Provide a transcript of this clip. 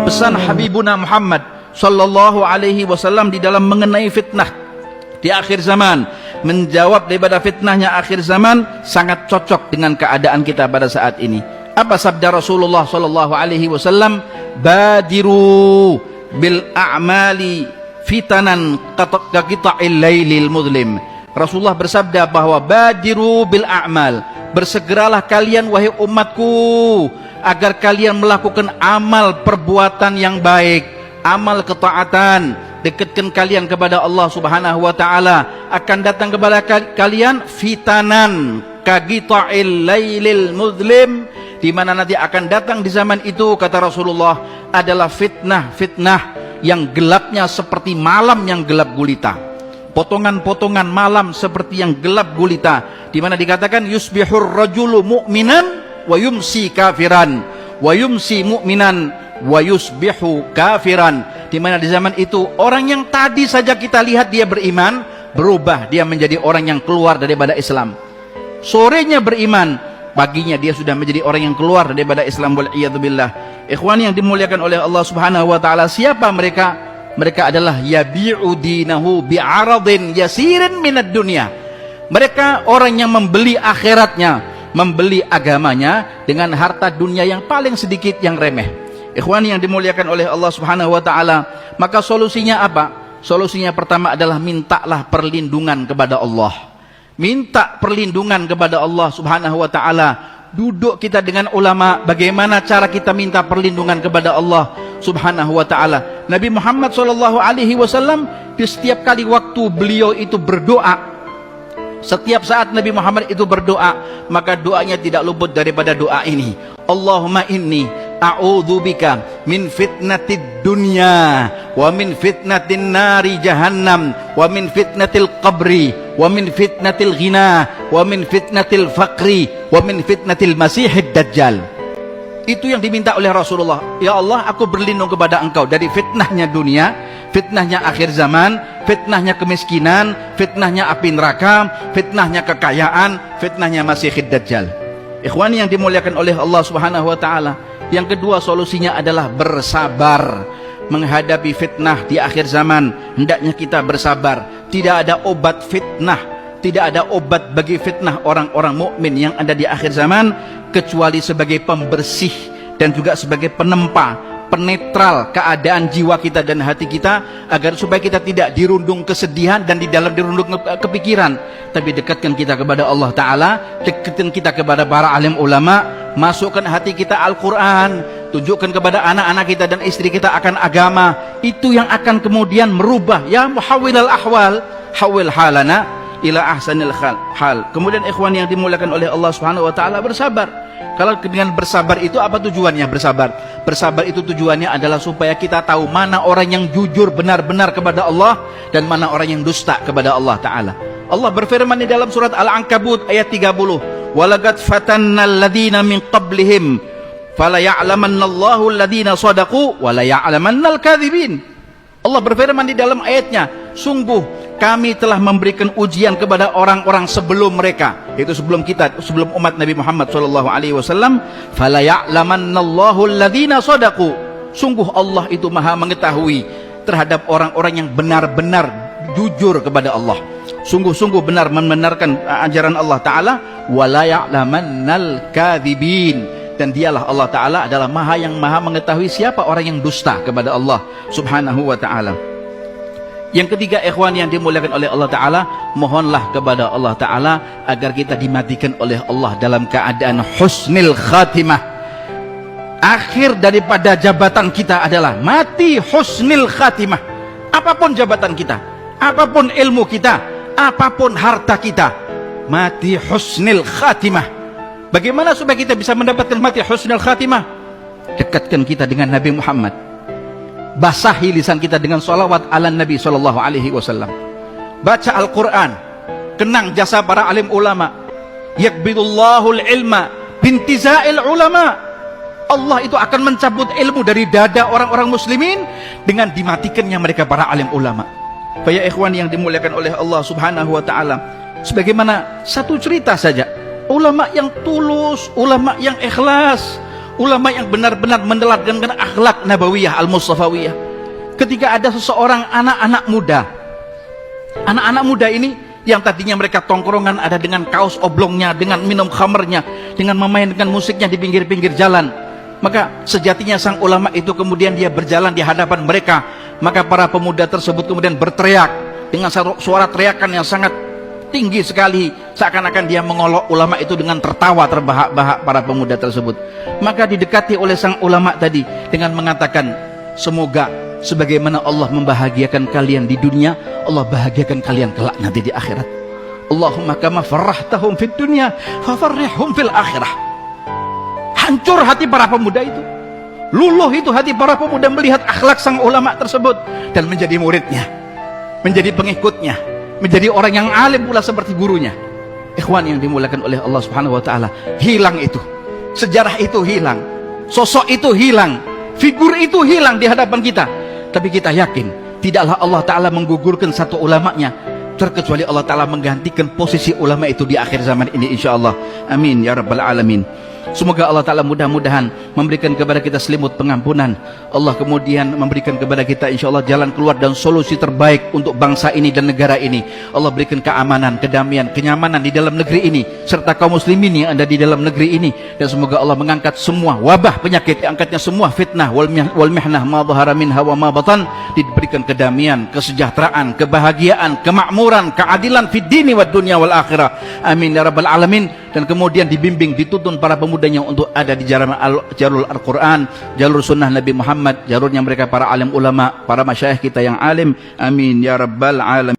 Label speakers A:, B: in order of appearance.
A: Pesan Habibuna Muhammad sallallahu alaihi wasallam di dalam mengenai fitnah di akhir zaman, menjawab daripada fitnahnya akhir zaman sangat cocok dengan keadaan kita pada saat ini. Apa sabda Rasulullah sallallahu alaihi wasallam? Badiru bil a'mali fitanan kaqita'il lailil mudlim. Rasulullah bersabda bahwa badiru bil a'mal, bersegeralah kalian wahai umatku agar kalian melakukan amal perbuatan yang baik, amal ketaatan, dekatkan kalian kepada Allah Subhanahu wa taala. Akan datang kepada kalian fitanan kaqita'il lailil mudlim, di mana nanti akan datang di zaman itu, kata Rasulullah, adalah fitnah yang gelapnya seperti malam yang gelap gulita. Potongan-potongan malam seperti yang gelap gulita, di mana dikatakan yusbihur rajulu mu'minan wa yumsi kafiran wa yumsi mu'minan wa yusbihu kafiran, di mana di zaman itu orang yang tadi saja kita lihat dia beriman, berubah dia menjadi orang yang keluar daripada Islam. Sorenya beriman, paginya dia sudah menjadi orang yang keluar daripada Islam. Wal iyadu billah. Ikhwan yang dimuliakan oleh Allah Subhanahu wa taala, siapa mereka? Mereka adalah yabi'u dinahu bi'aradin yasirin minad dunya. Mereka orang yang membeli akhiratnya, membeli agamanya dengan harta dunia yang paling sedikit, yang remeh. Ikhwan yang dimuliakan oleh Allah Subhanahu wa taala, maka solusinya apa? Solusinya pertama adalah mintalah perlindungan kepada Allah. Minta perlindungan kepada Allah Subhanahu wa taala. Duduk kita dengan ulama, bagaimana cara kita minta perlindungan kepada Allah Subhanahu wa taala. Nabi Muhammad sallallahu alaihi wasallam di setiap kali waktu beliau itu berdoa, setiap saat Nabi Muhammad itu berdoa, maka doanya tidak luput daripada doa ini. Allahumma inni a'udzubika min fitnatid dunya wa min fitnatin nari jahannam wa min fitnatil qabri wa min fitnatil ghina wa min fitnatil faqri wa min fitnatil masihid dajjal. Itu yang diminta oleh Rasulullah. Ya Allah, aku berlindung kepada engkau dari fitnahnya dunia, fitnahnya akhir zaman, fitnahnya kemiskinan, fitnahnya api neraka, fitnahnya kekayaan, fitnahnya masihid dajjal. Ikhwani yang dimuliakan oleh Allah Subhanahu wa taala, yang kedua solusinya adalah bersabar menghadapi fitnah di akhir zaman. Hendaknya kita bersabar. Tidak ada obat fitnah, tidak ada obat bagi fitnah orang-orang mukmin yang ada di akhir zaman kecuali sebagai pembersih dan juga sebagai penempa, penetral keadaan jiwa kita dan hati kita, agar supaya kita tidak dirundung kesedihan dan di dalam dirundung kepikiran, tapi dekatkan kita kepada Allah Ta'ala, dekatkan kita kepada para alim ulama, masukkan hati kita Al-Quran, tunjukkan kepada anak-anak kita dan istri kita akan agama. Itu yang akan kemudian merubah. Ya muhawwilal ahwal, hawil halana ila ahsanil hal. Kemudian ikhwan yang dimuliakan oleh Allah Subhanahu wa taala, bersabar. Kalau dengan bersabar itu apa tujuannya? Bersabar itu tujuannya adalah supaya kita tahu mana orang yang jujur benar-benar kepada Allah dan mana orang yang dusta kepada Allah Ta'ala. Allah berfirman di dalam surat Al-Ankabut ayat 30, walaqad fatannal ladzina min qablihim fala ya'lamannallahu alladhina shadaqu wa la ya'lamannal kadzibin. Allah berfirman di dalam ayatnya, sungguh kami telah memberikan ujian kepada orang-orang sebelum mereka, yaitu sebelum kita, sebelum umat Nabi Muhammad sallallahu alaihi wasallam. Fala ya'lamannallahu alladhina shadaqu. Sungguh Allah itu Maha mengetahui terhadap orang-orang yang benar-benar jujur kepada Allah, sungguh-sungguh benar membenarkan ajaran Allah Ta'ala. Wa la ya'lamannal kadzibin. Dan dialah Allah Ta'ala adalah yang maha mengetahui siapa orang yang dusta kepada Allah Subhanahu wa ta'ala. Yang ketiga, ikhwan yang dimuliakan oleh Allah Ta'ala, mohonlah kepada Allah Ta'ala agar kita dimatikan oleh Allah dalam keadaan husnil khatimah. Akhir daripada jabatan kita adalah mati husnil khatimah. Apapun jabatan kita, apapun ilmu kita, apapun harta kita, mati husnil khatimah. Bagaimana supaya kita bisa mendapatkan mati husnul khatimah? Dekatkan kita dengan Nabi Muhammad, basahi lisan kita dengan salawat ala Nabi sallallahu alaihi wasallam, baca Al-Quran, kenang jasa para alim ulama. Yakbidullahul ilma bintizail ulama. Allah itu akan mencabut ilmu dari dada orang-orang muslimin dengan dimatikannya mereka para alim ulama. Ya ikhwan yang dimuliakan oleh Allah Subhanahu wa ta'ala, sebagaimana satu cerita saja, ulama yang tulus, ulama yang ikhlas, ulama yang benar-benar meneladangkan akhlak nabawiyah al-mustafawiyah. Ketika ada seseorang anak-anak muda ini yang tadinya mereka tongkrongan ada dengan kaos oblongnya, dengan minum khamernya, dengan memainkan musiknya di pinggir-pinggir jalan, maka sejatinya sang ulama itu kemudian dia berjalan di hadapan mereka, maka para pemuda tersebut kemudian berteriak dengan suara teriakan yang sangat tinggi sekali, seakan-akan dia mengolok ulama itu dengan tertawa terbahak-bahak para pemuda tersebut. Maka didekati oleh sang ulama tadi dengan mengatakan, semoga sebagaimana Allah membahagiakan kalian di dunia, Allah bahagiakan kalian kelak nanti di akhirat. Allahumma kama farrahtahum fid dunya fafarrihhum fil akhirah. Hancur hati para pemuda itu, luluh itu hati para pemuda melihat akhlak sang ulama tersebut, dan menjadi muridnya, menjadi pengikutnya, menjadi orang yang alim pula seperti gurunya. Ikhwan yang dimuliakan oleh Allah Subhanahu wa taala, hilang itu, sejarah itu hilang, sosok itu hilang, figur itu hilang di hadapan kita. Tapi kita yakin tidaklah Allah Ta'ala menggugurkan satu ulamanya, terkecuali Allah Ta'ala menggantikan posisi ulama itu di akhir zaman ini, insyaAllah. Amin ya rabbal alamin. Semoga Allah Ta'ala mudah-mudahan memberikan kepada kita selimut pengampunan. Allah kemudian memberikan kepada kita insyaAllah jalan keluar dan solusi terbaik untuk bangsa ini dan negara ini. Allah berikan keamanan, kedamaian, kenyamanan di dalam negeri ini, serta kaum muslimin yang ada di dalam negeri ini. Dan semoga Allah mengangkat semua wabah penyakit, diangkatnya semua fitnah wal mihnah ma dhahara minha wa ma batan, diberikan kedamaian, kesejahteraan, kebahagiaan, kemakmuran, keadilan fid dini wad dunya wal akhirah. Amin ya rabbal alamin. Dan kemudian dibimbing, dituntun para pemudanya untuk ada di jalur Al-Quran, jalur sunnah Nabi Muhammad, jalurnya mereka para alim ulama, para masyayikh kita yang alim. Amin ya rabbal alamin.